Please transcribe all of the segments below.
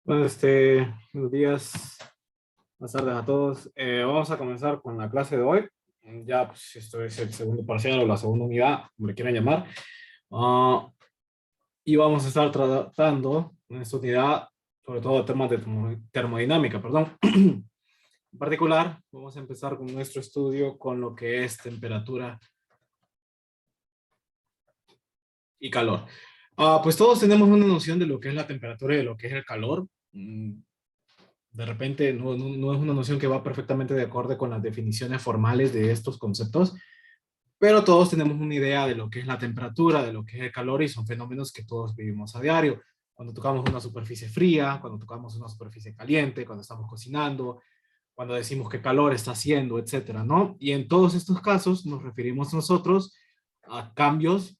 Bueno, buenos días, buenas tardes a todos. Vamos a comenzar con la clase de hoy. Ya, pues, esto es el segundo parcial o la segunda unidad, como le quieran llamar. Ah, y vamos a estar tratando en esta unidad, sobre todo temas de termodinámica, perdón. En particular, vamos a empezar con nuestro estudio con lo que es temperatura y calor. Pues todos tenemos una noción de lo que es la temperatura y de lo que es el calor. De repente no es una noción que va perfectamente de acuerdo con las definiciones formales de estos conceptos, pero todos tenemos una idea de lo que es la temperatura, de lo que es el calor y son fenómenos que todos vivimos a diario. Cuando tocamos una superficie fría, cuando tocamos una superficie caliente, cuando estamos cocinando, cuando decimos qué calor está haciendo, etcétera, ¿no? Y en todos estos casos nos referimos nosotros a cambios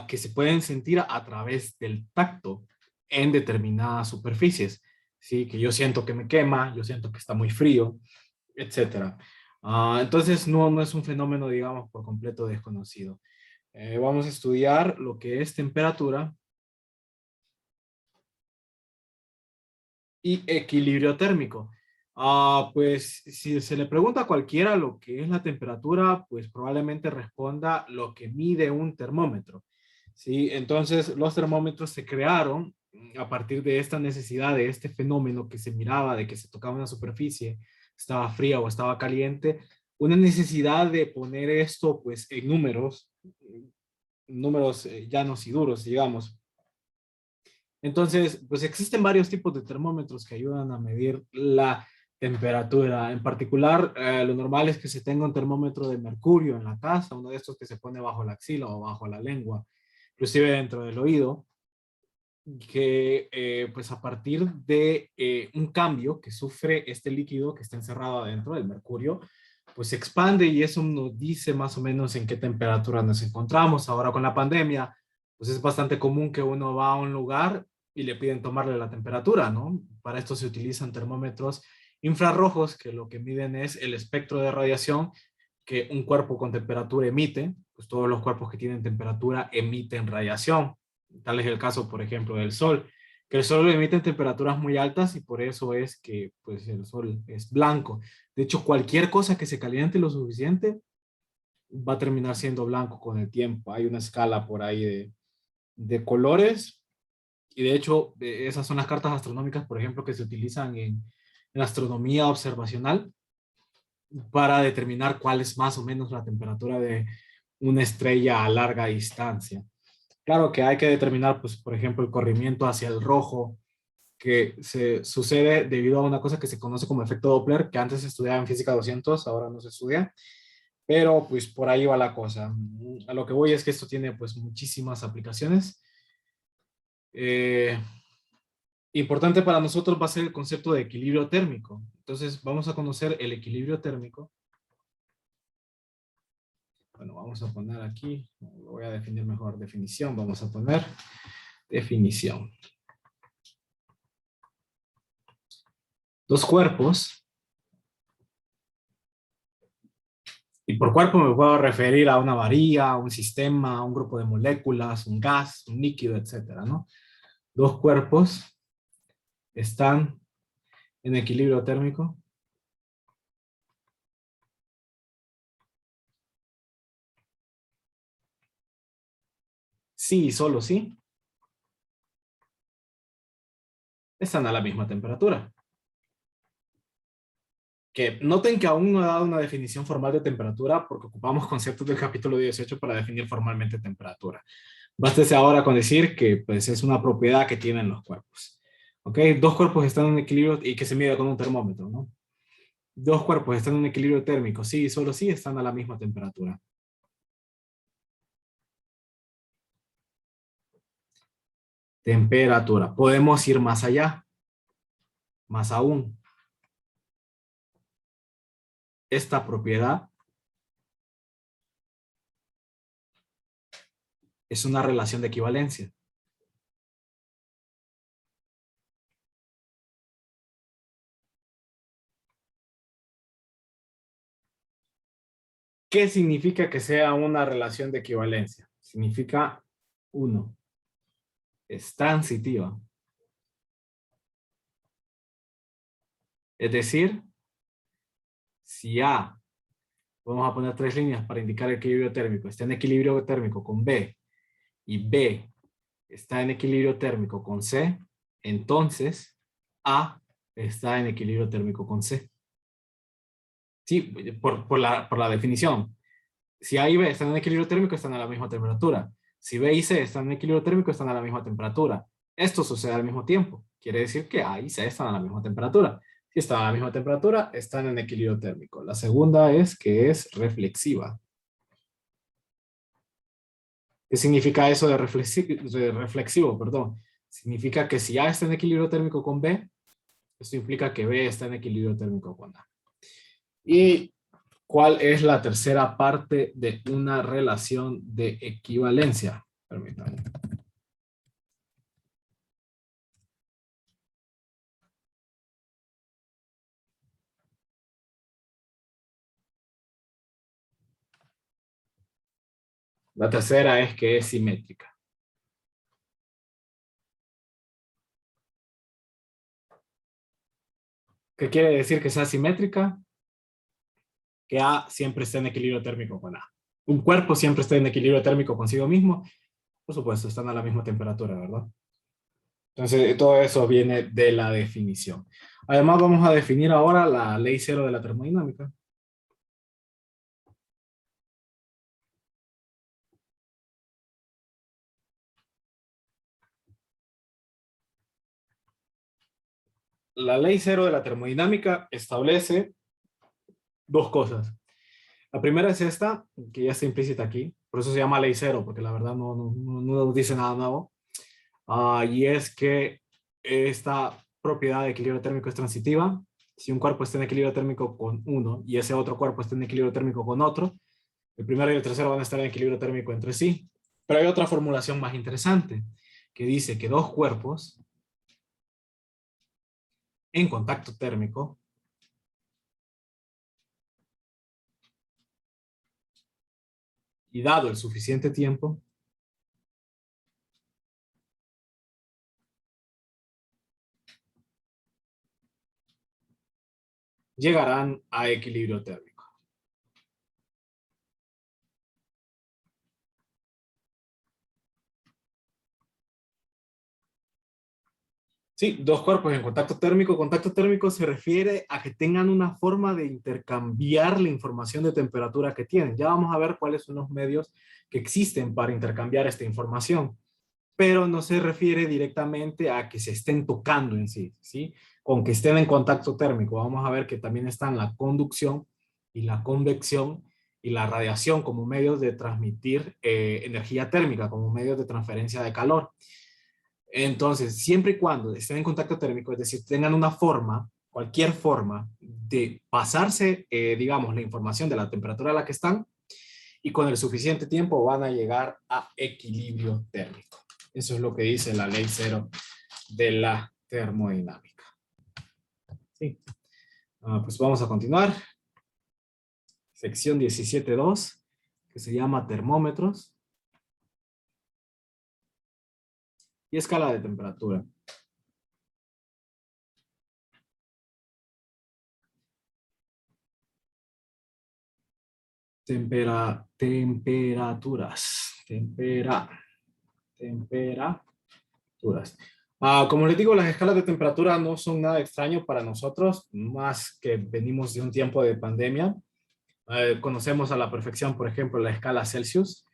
que se pueden sentir a través del tacto en determinadas superficies. ¿Sí? Que yo siento que me quema, yo siento que está muy frío, etcétera. Entonces no es un fenómeno, digamos, por completo desconocido. Vamos a estudiar lo que es temperatura y equilibrio térmico. Pues si se le pregunta a cualquiera lo que es la temperatura, pues probablemente responda lo que mide un termómetro. ¿Sí? Entonces los termómetros se crearon a partir de esta necesidad, de este fenómeno que se miraba, de que se tocaba una superficie, estaba fría o estaba caliente, una necesidad de poner esto pues en números llanos y duros, digamos. Entonces, pues existen varios tipos de termómetros que ayudan a medir la temperatura. En particular, lo normal es que se tenga un termómetro de mercurio en la casa, uno de estos que se pone bajo la axila o bajo la lengua, inclusive dentro del oído, que pues a partir de un cambio que sufre este líquido que está encerrado adentro del mercurio, pues se expande y eso nos dice más o menos en qué temperatura nos encontramos. Ahora con la pandemia, pues es bastante común que uno va a un lugar y le piden tomarle la temperatura, ¿no? Para esto se utilizan termómetros infrarrojos que lo que miden es el espectro de radiación que un cuerpo con temperatura emite, pues todos los cuerpos que tienen temperatura emiten radiación. Tal es el caso, por ejemplo, del Sol, que el Sol emite en temperaturas muy altas y por eso es que pues, el Sol es blanco. De hecho, cualquier cosa que se caliente lo suficiente va a terminar siendo blanco con el tiempo. Hay una escala por ahí de colores y de hecho esas son las cartas astronómicas, por ejemplo, que se utilizan en astronomía observacional para determinar cuál es más o menos la temperatura de una estrella a larga distancia. Claro que hay que determinar, pues, por ejemplo, el corrimiento hacia el rojo, que se sucede debido a una cosa que se conoce como efecto Doppler, que antes se estudiaba en física 200, ahora no se estudia, pero pues por ahí va la cosa. A lo que voy es que esto tiene pues muchísimas aplicaciones. Eh, Importante para nosotros va a ser el concepto de equilibrio térmico. Entonces vamos a conocer el equilibrio térmico. Bueno, vamos a poner aquí, voy a definir mejor definición, vamos a poner definición. Dos cuerpos, y por cuerpo me puedo referir a una varilla, a un sistema, a un grupo de moléculas, un gas, un líquido, etcétera, ¿no? Dos cuerpos están en equilibrio térmico. Sí y solo sí, están a la misma temperatura. Que noten que aún no he dado una definición formal de temperatura porque ocupamos conceptos del capítulo 18 para definir formalmente temperatura. Bástese ahora con decir que pues, es una propiedad que tienen los cuerpos. ¿Ok? Dos cuerpos están en equilibrio y que se mide con un termómetro, ¿no? Dos cuerpos están en un equilibrio térmico, sí, solo sí están a la misma temperatura. Temperatura. Podemos ir más allá, más aún. Esta propiedad es una relación de equivalencia. ¿Qué significa que sea una relación de equivalencia? Significa, uno, es transitiva. Es decir, si A, vamos a poner 3 líneas para indicar el equilibrio térmico, está en equilibrio térmico con B, y B está en equilibrio térmico con C, entonces A está en equilibrio térmico con C. Sí, por la definición. Si A y B están en equilibrio térmico, están a la misma temperatura. Si B y C están en equilibrio térmico, están a la misma temperatura. Esto sucede al mismo tiempo. Quiere decir que A y C están a la misma temperatura. Si están a la misma temperatura, están en equilibrio térmico. La segunda es que es reflexiva. ¿Qué significa eso de reflexivo? Perdón. Significa que si A está en equilibrio térmico con B, esto implica que B está en equilibrio térmico con A. ¿Y cuál es la tercera parte de una relación de equivalencia? Permítanme. La tercera es que es simétrica. ¿Qué quiere decir que sea simétrica? Que A siempre esté en equilibrio térmico con A. Un cuerpo siempre está en equilibrio térmico consigo mismo. Por supuesto, están a la misma temperatura, ¿verdad? Entonces, todo eso viene de la definición. Además, vamos a definir ahora la ley cero de la termodinámica. La ley cero de la termodinámica establece dos cosas. La primera es esta, que ya está implícita aquí, por eso se llama ley cero, porque la verdad no nos dice nada nuevo. Y es que esta propiedad de equilibrio térmico es transitiva. Si un cuerpo está en equilibrio térmico con uno y ese otro cuerpo está en equilibrio térmico con otro, el primero y el tercero van a estar en equilibrio térmico entre sí. Pero hay otra formulación más interesante que dice que dos cuerpos en contacto térmico y dado el suficiente tiempo, llegarán a equilibrio térmico. Sí, dos cuerpos en contacto térmico. Contacto térmico se refiere a que tengan una forma de intercambiar la información de temperatura que tienen. Ya vamos a ver cuáles son los medios que existen para intercambiar esta información, pero no se refiere directamente a que se estén tocando en sí, ¿sí? Con que estén en contacto térmico. Vamos a ver que también están la conducción y la convección y la radiación como medios de transmitir energía térmica, como medios de transferencia de calor. Entonces, siempre y cuando estén en contacto térmico, es decir, tengan una forma, cualquier forma de pasarse, digamos, la información de la temperatura a la que están, y con el suficiente tiempo van a llegar a equilibrio térmico. Eso es lo que dice la ley cero de la termodinámica. Sí. Pues vamos a continuar. Sección 17.2, que se llama termómetros y escala de temperatura. Temperaturas. Como les digo, las escalas de temperatura no son nada extraño para nosotros, más que venimos de un tiempo de pandemia. Conocemos a la perfección, por ejemplo, la escala Celsius.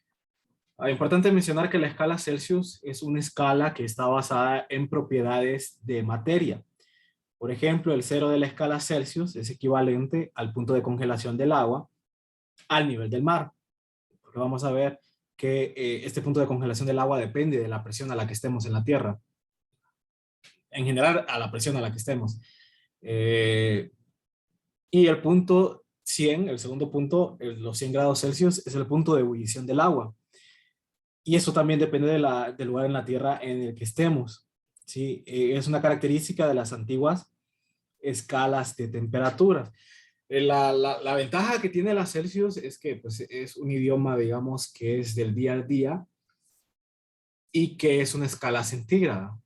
Importante mencionar que la escala Celsius es una escala que está basada en propiedades de materia. Por ejemplo, el cero de la escala Celsius es equivalente al punto de congelación del agua al nivel del mar. Porque vamos a ver que este punto de congelación del agua depende de la presión a la que estemos en la Tierra. En general, a la presión a la que estemos. Y el punto 100, el segundo punto, los 100 grados Celsius, es el punto de ebullición del agua. Y eso también depende del lugar en la Tierra en el que estemos. ¿Sí? Es una característica de las antiguas escalas de temperaturas. La ventaja que tiene la Celsius es que pues, es un idioma, digamos, que es del día a día y que es una escala centígrada.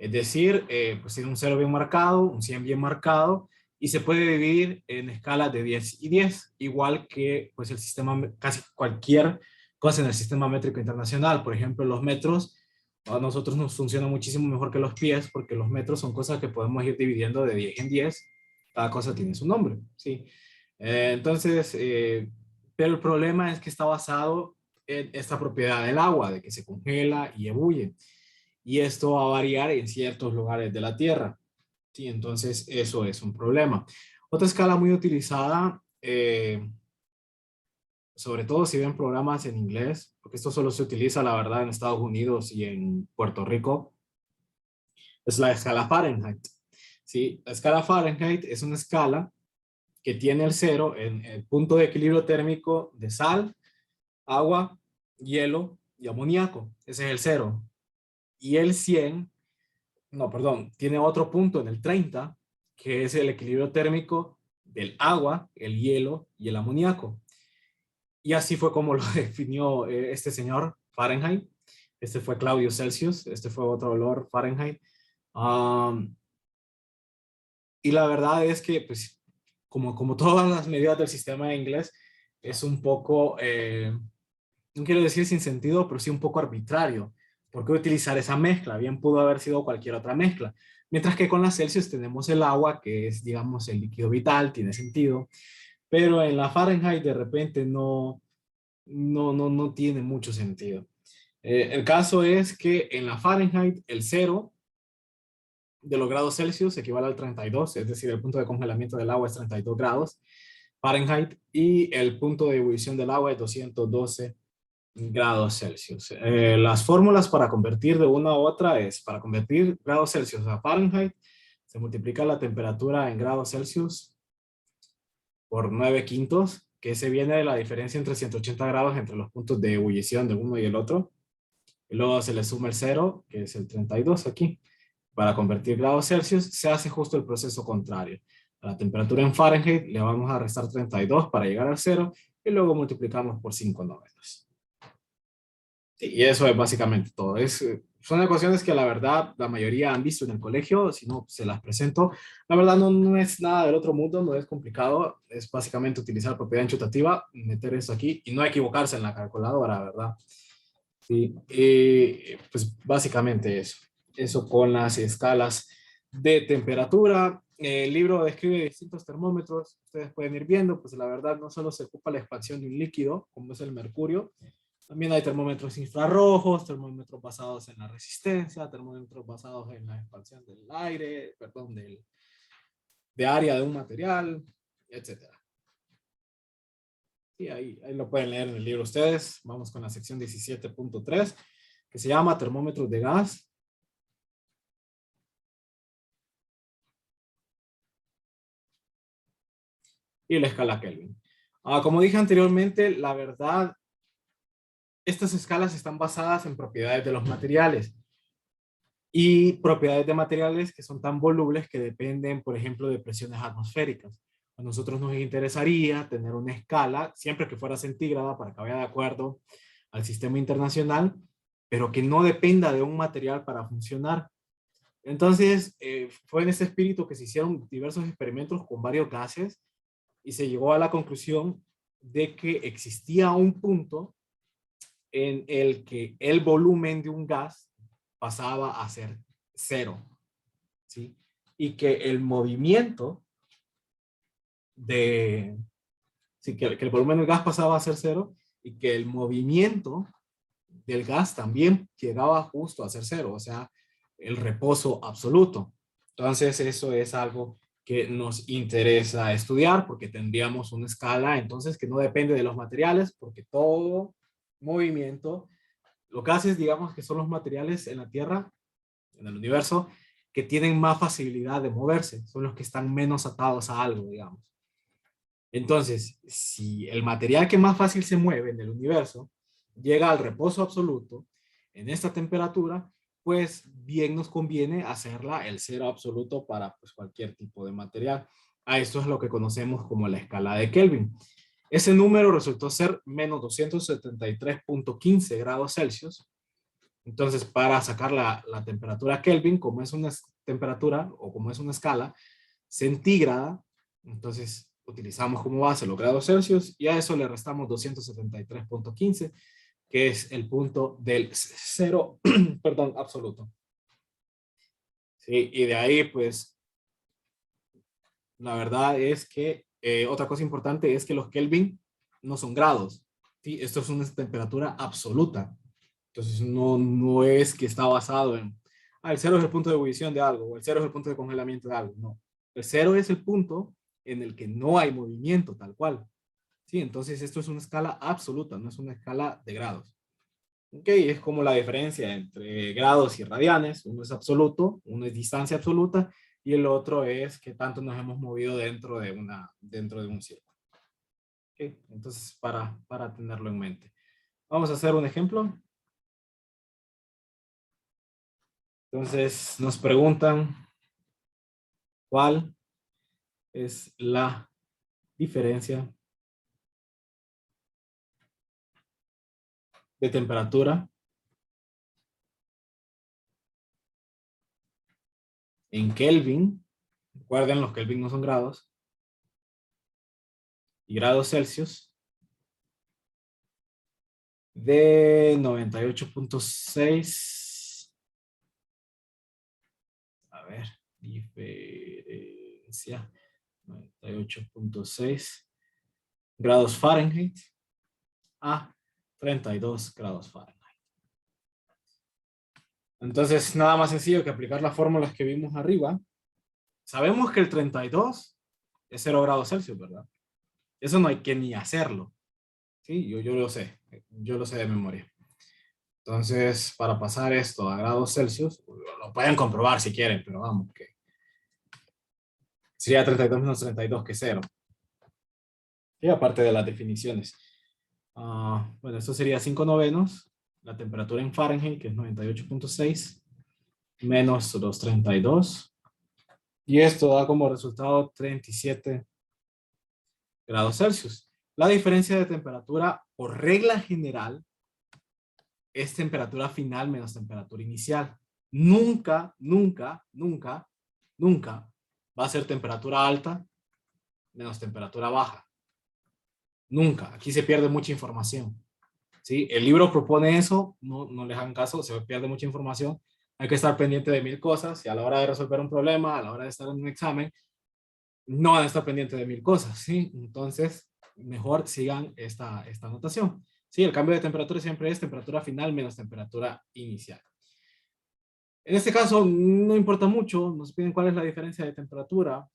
Es decir, pues tiene un 0 bien marcado, un 100 bien marcado, y se puede dividir en escalas de 10 y 10, igual que pues el sistema, casi cualquier cosa en el sistema métrico internacional. Por ejemplo, los metros, a nosotros nos funciona muchísimo mejor que los pies, porque los metros son cosas que podemos ir dividiendo de 10 en 10. Cada cosa tiene su nombre, ¿sí? Entonces, pero el problema es que está basado en esta propiedad del agua, de que se congela y ebulle. Y esto va a variar en ciertos lugares de la Tierra. Sí, entonces eso es un problema. Otra escala muy utilizada, sobre todo si ven programas en inglés, porque esto solo se utiliza, la verdad, en Estados Unidos y en Puerto Rico, es la escala Fahrenheit. ¿Sí? La escala Fahrenheit es una escala que tiene el 0 en el punto de equilibrio térmico de sal, agua, hielo y amoníaco. Ese es el 0. Y el 100, no, perdón, tiene otro punto en el 30, que es el equilibrio térmico del agua, el hielo y el amoníaco. Y así fue como lo definió este señor Fahrenheit. Este fue Claudio Celsius, este fue otro valor Fahrenheit. Um, y la verdad es que, pues, como todas las medidas del sistema de inglés, es un poco, no quiero decir sin sentido, pero sí un poco arbitrario. ¿Por qué utilizar esa mezcla? Bien pudo haber sido cualquier otra mezcla. Mientras que con la Celsius tenemos el agua, que es, digamos, el líquido vital, tiene sentido. Pero en la Fahrenheit de repente no tiene mucho sentido. El caso es que en la Fahrenheit el 0 de los grados Celsius equivale al 32, es decir, el punto de congelamiento del agua es 32 grados Fahrenheit y el punto de ebullición del agua es 212 grados Celsius. Las fórmulas para convertir de una a otra es, para convertir grados Celsius a Fahrenheit, se multiplica la temperatura en grados Celsius por 9 quintos, que se viene de la diferencia entre 180 grados entre los puntos de ebullición de uno y el otro. Y luego se le suma el 0, que es el 32 aquí. Para convertir grados Celsius se hace justo el proceso contrario. A la temperatura en Fahrenheit le vamos a restar 32 para llegar al 0 y luego multiplicamos por 5/9. Y eso es básicamente todo. Son ecuaciones que la verdad la mayoría han visto en el colegio, si no se las presento. La verdad no es nada del otro mundo, no es complicado, es básicamente utilizar propiedad enchutativa, meter eso aquí y no equivocarse en la calculadora, ¿verdad? Sí, pues básicamente eso. Eso con las escalas de temperatura. El libro describe distintos termómetros, ustedes pueden ir viendo, pues la verdad no solo se ocupa la expansión de un líquido, como es el mercurio, también hay termómetros infrarrojos, termómetros basados en la resistencia, termómetros basados en la expansión del aire, perdón, de área de un material, etcétera. Sí, ahí lo pueden leer en el libro ustedes. Vamos con la sección 17.3, que se llama termómetros de gas. Y la escala Kelvin. Como dije anteriormente, la verdad, estas escalas están basadas en propiedades de los materiales y propiedades de materiales que son tan volubles que dependen, por ejemplo, de presiones atmosféricas. A nosotros nos interesaría tener una escala, siempre que fuera centígrada, para que vaya de acuerdo al sistema internacional, pero que no dependa de un material para funcionar. Entonces, fue en ese espíritu que se hicieron diversos experimentos con varios gases y se llegó a la conclusión de que existía un punto en el que el volumen de un gas pasaba a ser 0, ¿sí? Y que el movimiento sí, que el volumen del gas pasaba a ser 0 y que el movimiento del gas también llegaba justo a ser 0, o sea, el reposo absoluto. Entonces, eso es algo que nos interesa estudiar porque tendríamos una escala entonces que no depende de los materiales, porque todo movimiento, lo que hace es, digamos, que son los materiales en la Tierra, en el universo, que tienen más facilidad de moverse, son los que están menos atados a algo, digamos. Entonces, si el material que más fácil se mueve en el universo llega al reposo absoluto en esta temperatura, pues bien nos conviene hacerla el 0 absoluto para pues, cualquier tipo de material. A esto es lo que conocemos como la escala de Kelvin. Ese número resultó ser menos 273.15 grados Celsius, Entonces, para sacar la temperatura Kelvin, como es una temperatura o como es una escala centígrada, entonces utilizamos como base los grados Celsius y a eso le restamos 273.15, que es el punto del cero, perdón, absoluto. Sí, y de ahí, pues, la verdad es que otra cosa importante es que los Kelvin no son grados. ¿Sí? Esto es una temperatura absoluta. Entonces, no es que está basado en, el cero es el punto de ebullición de algo, o el cero es el punto de congelamiento de algo. No. El cero es el punto en el que no hay movimiento, tal cual. ¿Sí? Entonces, esto es una escala absoluta, no es una escala de grados. ¿Ok? Es como la diferencia entre grados y radianes. Uno es absoluto, uno es distancia absoluta, y el otro es qué tanto nos hemos movido dentro de un círculo. ¿Ok? Entonces, para tenerlo en mente. Vamos a hacer un ejemplo. Entonces, nos preguntan cuál es la diferencia de temperatura en Kelvin. Recuerden, los Kelvin no son grados. Y grados Celsius de 98.6. A ver, diferencia 98.6 grados Fahrenheit a 32 grados Fahrenheit. Entonces, nada más sencillo que aplicar las fórmulas que vimos arriba. Sabemos que el 32 es 0 grados Celsius, ¿verdad? Eso no hay que ni hacerlo. Sí, yo lo sé de memoria. Entonces, para pasar esto a grados Celsius, lo pueden comprobar si quieren, pero vamos, que sería 32 menos 32, que es 0. Y aparte de las definiciones. Bueno, esto sería 5 novenos, la temperatura en Fahrenheit, que es 98.6, menos los 32. Y esto da como resultado 37 grados Celsius. La diferencia de temperatura, por regla general, es temperatura final menos temperatura inicial. Nunca, nunca, nunca, nunca va a ser temperatura alta menos temperatura baja. Nunca. Aquí se pierde mucha información. ¿Sí? El libro propone eso, no les hagan caso, se pierde mucha información. Hay que estar pendiente de 1000 cosas y a la hora de resolver un problema, a la hora de estar en un examen, no van a estar pendientes de 1000 cosas. ¿Sí? Entonces, mejor sigan esta anotación. ¿Sí? El cambio de temperatura siempre es temperatura final menos temperatura inicial. En este caso, no importa mucho, nos piden cuál es la diferencia de temperatura.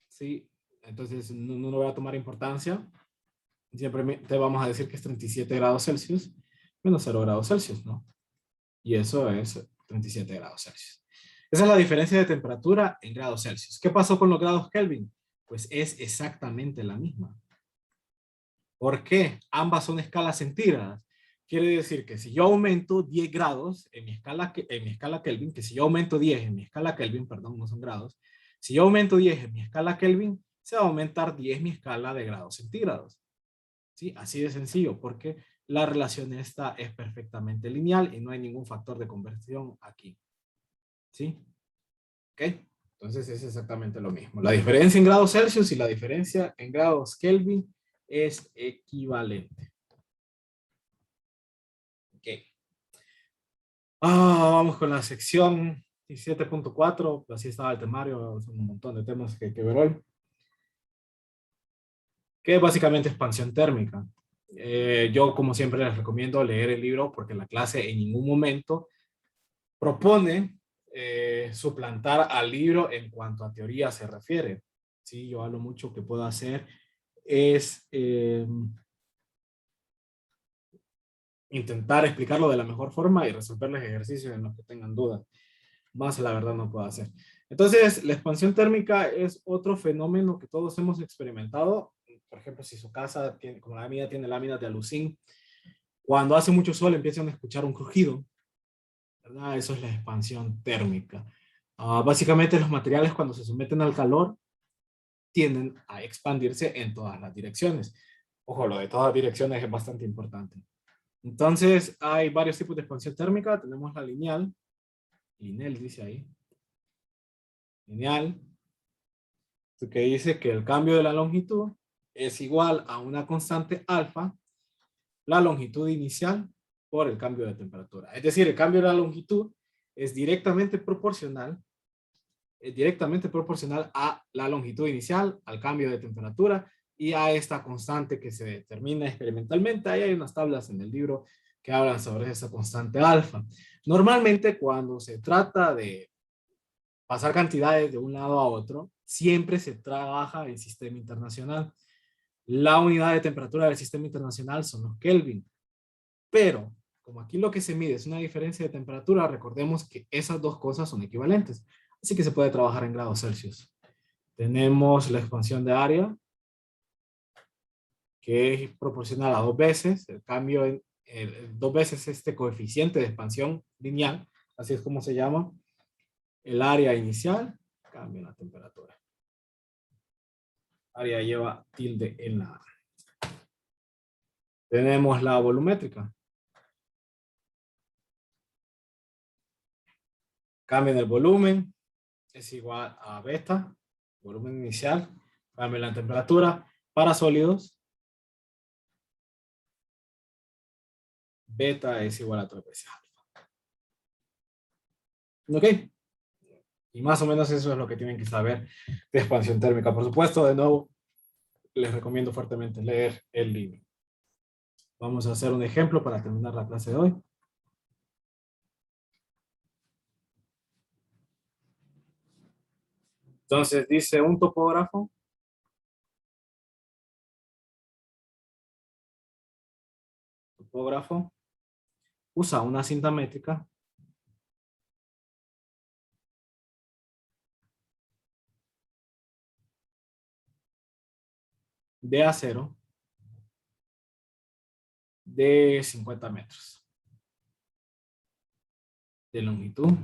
¿Sí? Entonces, no voy a tomar importancia. Siempre te vamos a decir que es 37 grados Celsius menos 0 grados Celsius, ¿no? Y eso es 37 grados Celsius. Esa es la diferencia de temperatura en grados Celsius. ¿Qué pasó con los grados Kelvin? Pues es exactamente la misma. ¿Por qué? Ambas son escalas centígradas. Quiere decir que si yo aumento 10 grados en mi escala Kelvin, que si yo aumento 10 en mi escala Kelvin, perdón, no son grados, si yo aumento 10 en mi escala Kelvin, se va a aumentar 10 mi escala de grados centígrados. ¿Sí? Así de sencillo, porque la relación esta es perfectamente lineal y no hay ningún factor de conversión aquí. ¿Sí? ¿Ok? Entonces es exactamente lo mismo. La diferencia en grados Celsius y la diferencia en grados Kelvin es equivalente. Ok. Vamos con la sección 17.4. Así estaba el temario, son un montón de temas que ver hoy. Que es básicamente expansión térmica. Yo, como siempre, les recomiendo leer el libro porque la clase en ningún momento propone suplantar al libro en cuanto a teoría se refiere. Sí, yo hablo mucho que puedo hacer es intentar explicarlo de la mejor forma y resolverles ejercicios en los que tengan dudas. Más la verdad no puedo hacer. Entonces, la expansión térmica es otro fenómeno que todos hemos experimentado. Por ejemplo, si su casa, tiene, como la mía, tiene láminas de aluzinc, cuando hace mucho sol empiezan a escuchar un crujido, ¿verdad? Eso es la expansión térmica. Básicamente los materiales cuando se someten al calor tienden a expandirse en todas las direcciones. Ojo, lo de todas direcciones es bastante importante. Entonces, hay varios tipos de expansión térmica. Tenemos la lineal. Lineal dice ahí. Lineal. Que dice que el cambio de la longitud es igual a una constante alfa, la longitud inicial por el cambio de temperatura. Es decir, el cambio de la longitud es directamente proporcional a la longitud inicial, al cambio de temperatura y a esta constante que se determina experimentalmente. Ahí hay unas tablas en el libro que hablan sobre esa constante alfa. Normalmente cuando se trata de pasar cantidades de un lado a otro, siempre se trabaja en sistema internacional. La unidad de temperatura del sistema internacional son los Kelvin. Pero, como aquí lo que se mide es una diferencia de temperatura, recordemos que esas dos cosas son equivalentes. Así que se puede trabajar en grados Celsius. Tenemos la expansión de área, que es proporcional a dos veces el cambio en dos veces este coeficiente de expansión lineal, así es como se llama, el área inicial, cambia la temperatura. Área lleva tilde en la A. Tenemos la volumétrica. Cambio en el volumen es igual a beta, volumen inicial, cambio en la temperatura. Para sólidos, beta es igual a 3 veces alfa. ¿Ok? Y más o menos eso es lo que tienen que saber de expansión térmica. Por supuesto, de nuevo, les recomiendo fuertemente leer el libro. Vamos a hacer un ejemplo para terminar la clase de hoy. Entonces dice un topógrafo usa una cinta métrica de acero de 50 metros de longitud.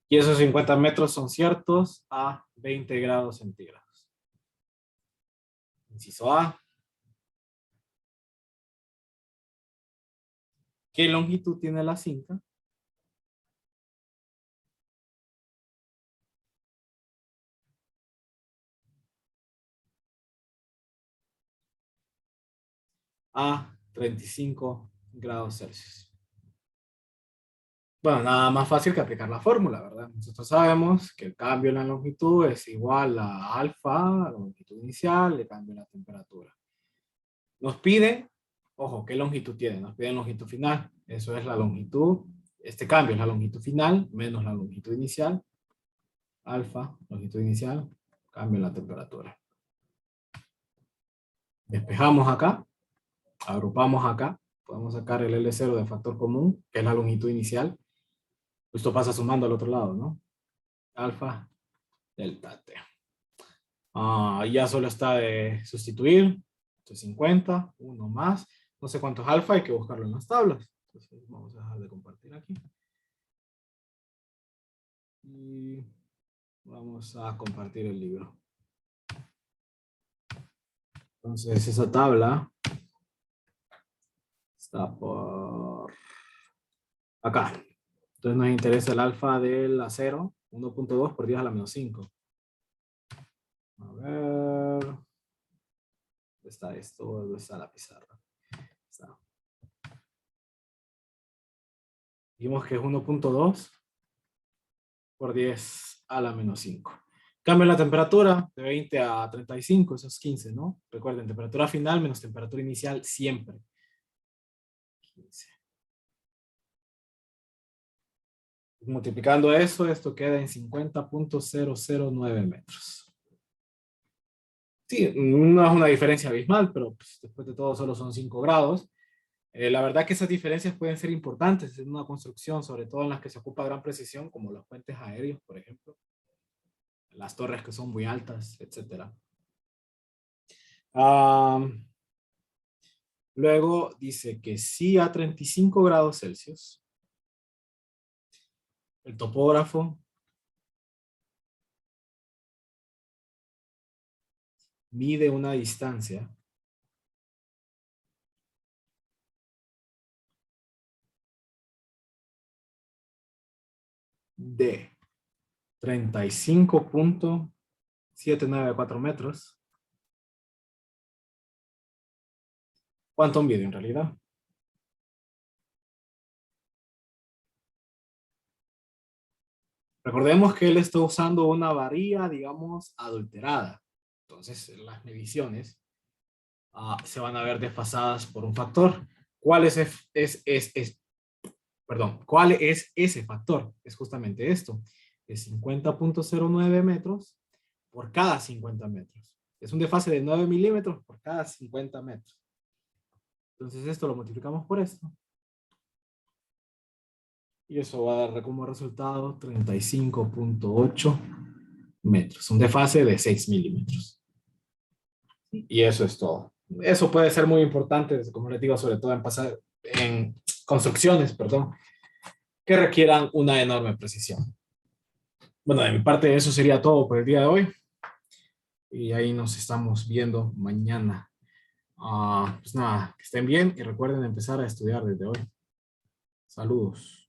Y esos 50 metros son ciertos a 20 grados centígrados. Inciso A. ¿Qué longitud tiene la cinta? A 35 grados Celsius. Bueno, nada más fácil que aplicar la fórmula, ¿verdad? Nosotros sabemos que el cambio en la longitud es igual a alfa, la longitud inicial, le cambio en la temperatura. Nos pide, ojo, ¿qué longitud tiene? Nos pide longitud final. Eso es la longitud, este cambio es la longitud final menos la longitud inicial. Alfa, longitud inicial, cambio en la temperatura. Despejamos acá, agrupamos acá, podemos sacar el L0 de factor común, que es la longitud inicial. Esto pasa sumando al otro lado, ¿no? Alfa, delta T. Ya solo está de sustituir. Esto es 50, uno más. No sé cuánto es alfa, hay que buscarlo en las tablas. Entonces vamos a dejar de compartir aquí. Y vamos a compartir el libro. Entonces esa tabla está por acá. Entonces nos interesa el alfa del acero, 1.2 por 10 a la menos 5. A ver. ¿Dónde está esto? ¿Dónde está la pizarra? Está. Dijimos que es 1.2 por 10 a la menos 5. Cambio la temperatura de 20 a 35, eso es 15, ¿no? Recuerden, temperatura final menos temperatura inicial siempre. 15. Multiplicando eso, esto queda en 50.009 metros. Sí, no es una diferencia abismal, pero pues, después de todo solo son 5 grados. La verdad que esas diferencias pueden ser importantes en una construcción, sobre todo en las que se ocupa gran precisión, como los puentes aéreos, por ejemplo. Las torres que son muy altas, etc. Luego dice que sí a 35 grados Celsius, el topógrafo mide una distancia de 35.794 metros. ¿Cuánto mide en realidad? Recordemos que él está usando una varilla, digamos, adulterada. Entonces, las mediciones se van a ver desfasadas por un factor. ¿Cuál ¿cuál es ese factor? Es justamente esto. Es 50.09 metros por cada 50 metros. Es un desfase de 9 milímetros por cada 50 metros. Entonces, esto lo multiplicamos por esto. Y eso va a dar como resultado 35.8 metros. Un desfase de 6 milímetros. Y eso es todo. Eso puede ser muy importante, como les digo, sobre todo en construcciones, perdón, que requieran una enorme precisión. Bueno, de mi parte eso sería todo por el día de hoy. Y ahí nos estamos viendo mañana. Pues nada, que estén bien y recuerden empezar a estudiar desde hoy. Saludos.